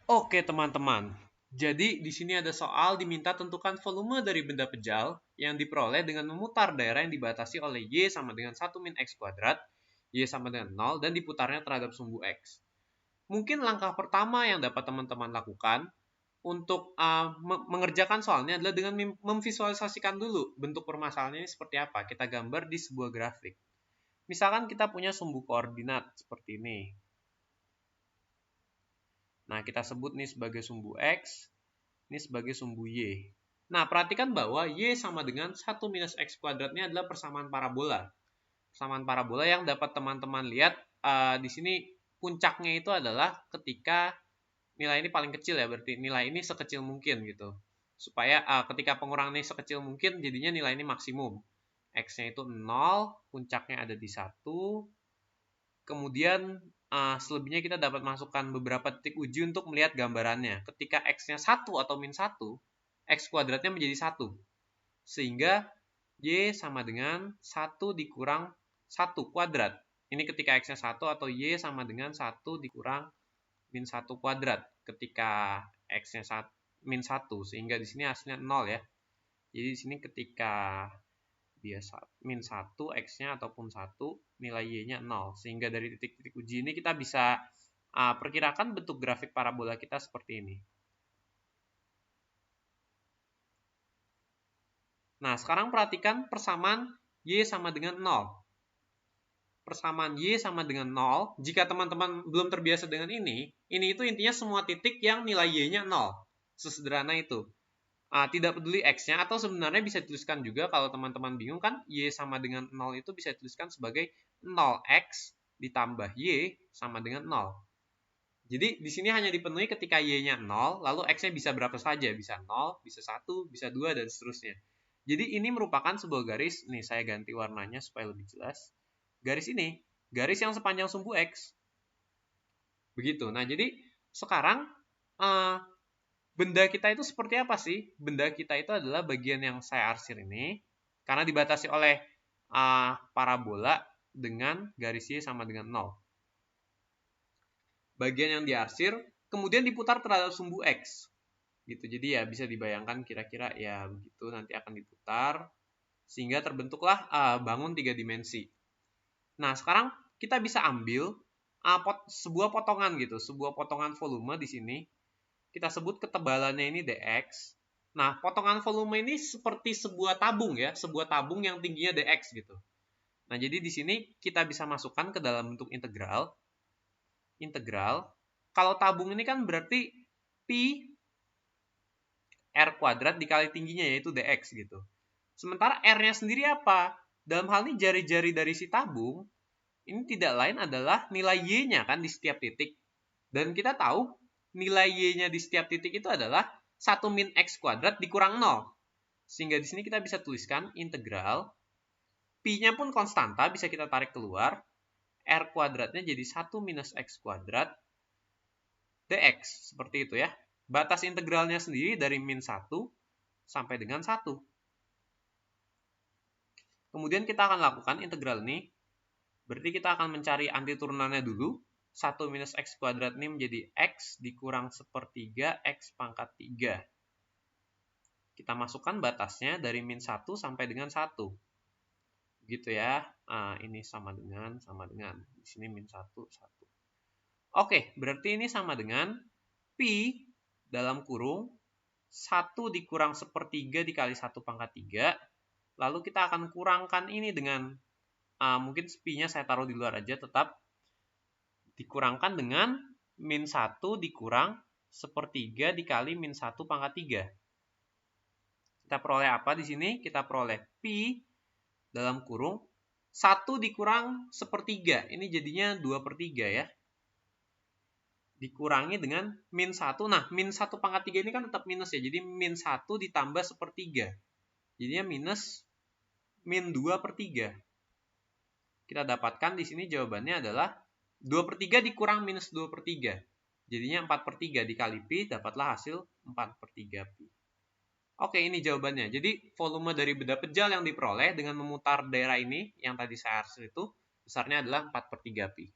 Oke teman-teman, jadi di sini ada soal diminta tentukan volume dari benda pejal yang diperoleh dengan memutar daerah yang dibatasi oleh Y sama dengan 1 min X kuadrat, Y sama dengan 0, dan diputarnya terhadap sumbu X. Mungkin langkah pertama yang dapat teman-teman lakukan untuk mengerjakan soalnya adalah dengan memvisualisasikan dulu bentuk permasalahannya ini seperti apa. Kita gambar di sebuah grafik. Misalkan kita punya sumbu koordinat seperti ini. Nah, kita sebut nih sebagai sumbu X, ini sebagai sumbu Y. Nah, perhatikan bahwa Y sama dengan 1 minus X kuadratnya adalah persamaan parabola. Persamaan parabola yang dapat teman-teman lihat di sini puncaknya itu adalah ketika nilai ini paling kecil ya, berarti nilai ini sekecil mungkin gitu. Supaya ketika pengurangan ini sekecil mungkin, jadinya nilai ini maksimum. X-nya itu 0, puncaknya ada di 1, kemudian selebihnya kita dapat masukkan beberapa titik uji untuk melihat gambarannya. Ketika X-nya 1 atau min 1, X kuadratnya menjadi 1. Sehingga Y sama dengan 1 dikurang 1 kuadrat. Ini ketika X-nya 1 atau Y sama dengan 1 dikurang min 1 kuadrat. Ketika X-nya min 1, sehingga di sini hasilnya 0 ya. Jadi di sini ketika dia min 1 X-nya ataupun 1, nilai Y-nya 0. Sehingga dari titik-titik uji ini kita bisa perkirakan bentuk grafik parabola kita seperti ini. Nah, sekarang perhatikan persamaan Y sama dengan 0. Persamaan Y sama dengan 0, jika teman-teman belum terbiasa dengan ini itu intinya semua titik yang nilai Y-nya 0. Sesederhana itu. Tidak peduli X-nya, atau sebenarnya bisa dituliskan juga kalau teman-teman bingung kan, Y sama dengan 0 itu bisa dituliskan sebagai 0X ditambah Y sama dengan 0. Jadi di sini hanya dipenuhi ketika Y-nya 0, lalu X-nya bisa berapa saja, bisa 0, bisa 1, bisa 2, dan seterusnya. Jadi ini merupakan sebuah garis, nih saya ganti warnanya supaya lebih jelas. Garis ini, garis yang sepanjang sumbu X. Begitu. Nah, jadi sekarang benda kita itu seperti apa sih? Benda kita itu adalah bagian yang saya arsir ini, karena dibatasi oleh parabola dengan garis Y sama dengan 0. Bagian yang diarsir, kemudian diputar terhadap sumbu X. Gitu. Jadi ya bisa dibayangkan kira-kira ya begitu nanti akan diputar, sehingga terbentuklah bangun 3 dimensi. Nah, sekarang kita bisa ambil sebuah potongan gitu, sebuah potongan volume di sini. Kita sebut ketebalannya ini dx. Nah, potongan volume ini seperti sebuah tabung ya, sebuah tabung yang tingginya dx gitu. Nah, jadi di sini kita bisa masukkan ke dalam bentuk integral. Integral. Kalau tabung ini kan berarti pi r kuadrat dikali tingginya, yaitu dx gitu. Sementara r-nya sendiri apa? Dalam hal ini jari-jari dari si tabung ini tidak lain adalah nilai y-nya kan di setiap titik. Dan kita tahu nilai y-nya di setiap titik itu adalah 1 min x kuadrat dikurang 0. Sehingga di sini kita bisa tuliskan integral. Pi-nya pun konstanta, bisa kita tarik keluar. R kuadratnya jadi 1 minus x kuadrat dx. Seperti itu ya. Batas integralnya sendiri dari min 1 sampai dengan 1. Kemudian kita akan lakukan integral ini. Berarti kita akan mencari antiturunannya dulu. 1 minus x kuadrat ini menjadi x dikurang sepertiga x pangkat 3. Kita masukkan batasnya dari min 1 sampai dengan 1. Gitu ya. Ini sama dengan. Di sini min 1, 1. Oke, berarti ini sama dengan pi dalam kurung 1 dikurang sepertiga dikali 1 pangkat 3. Lalu kita akan kurangkan ini dengan mungkin pi-nya saya taruh di luar aja, tetap dikurangkan dengan min 1 dikurang sepertiga dikali min 1 pangkat 3. Kita peroleh apa di sini? Kita peroleh pi dalam kurung 1 dikurang sepertiga. Ini jadinya 2/3 ya. Dikurangi dengan min 1. Nah, min 1 pangkat 3 ini kan tetap minus ya. Jadi min 1 ditambah sepertiga. Jadinya minus min 2/3. Kita dapatkan di sini jawabannya adalah 2/3 dikurang minus 2/3. Jadinya 4/3 dikali pi, dapatlah hasil 4/3 pi. Oke, ini jawabannya. Jadi volume dari benda pejal yang diperoleh dengan memutar daerah ini, yang tadi saya arsir itu, besarnya adalah 4/3 pi.